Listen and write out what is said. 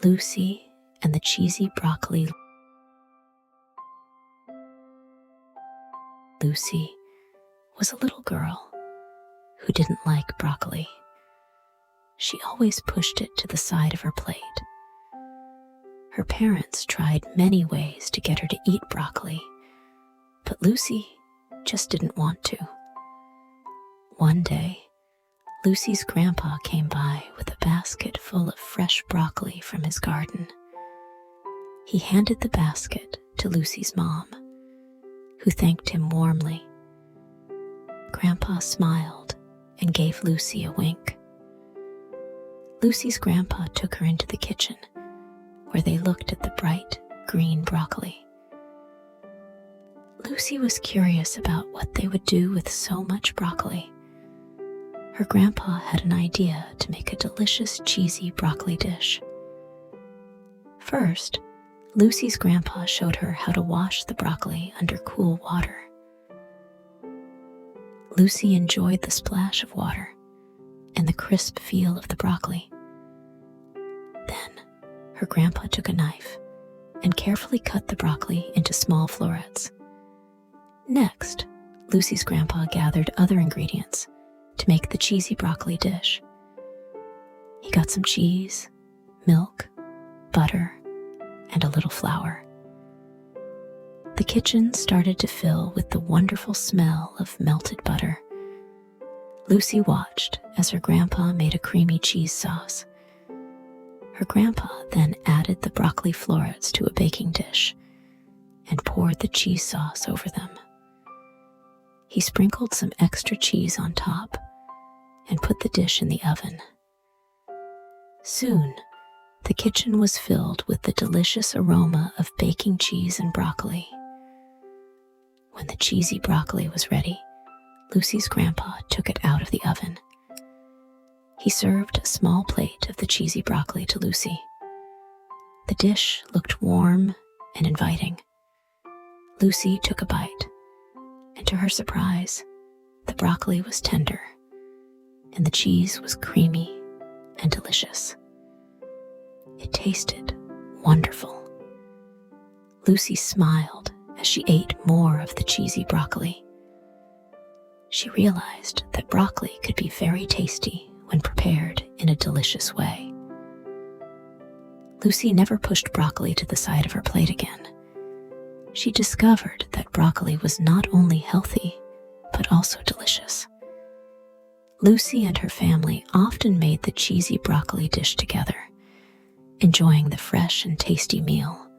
Lucy and the cheesy broccoli. Lucy was a little girl who didn't like broccoli. She always pushed it to the side of her plate. Her parents tried many ways to get her to eat broccoli, but Lucy just didn't want to. One day, Lucy's grandpa came by with a basket full of fresh broccoli from his garden. He handed the basket to Lucy's mom, who thanked him warmly. Grandpa smiled and gave Lucy a wink. Lucy's grandpa took her into the kitchen, where they looked at the bright green broccoli. Lucy was curious about what they would do with so much broccoli. Her grandpa had an idea to make a delicious cheesy broccoli dish. First, Lucy's grandpa showed her how to wash the broccoli under cool water. Lucy enjoyed the splash of water and the crisp feel of the broccoli. Then, her grandpa took a knife and carefully cut the broccoli into small florets. Next, Lucy's grandpa gathered other ingredients to make the cheesy broccoli dish. He got some cheese, milk, butter, and a little flour. The kitchen started to fill with the wonderful smell of melted butter. Lucy watched as her grandpa made a creamy cheese sauce. Her grandpa then added the broccoli florets to a baking dish and poured the cheese sauce over them. He sprinkled some extra cheese on top and put the dish in the oven. Soon, the kitchen was filled with the delicious aroma of baking cheese and broccoli. When the cheesy broccoli was ready, Lucy's grandpa took it out of the oven. He served a small plate of the cheesy broccoli to Lucy. The dish looked warm and inviting. Lucy took a bite, and to her surprise, the broccoli was tender, and the cheese was creamy and delicious. It tasted wonderful. Lucy smiled as she ate more of the cheesy broccoli. She realized that broccoli could be very tasty when prepared in a delicious way. Lucy never pushed broccoli to the side of her plate again. She discovered that broccoli was not only healthy, but also delicious. Lucy and her family often made the cheesy broccoli dish together, enjoying the fresh and tasty meal.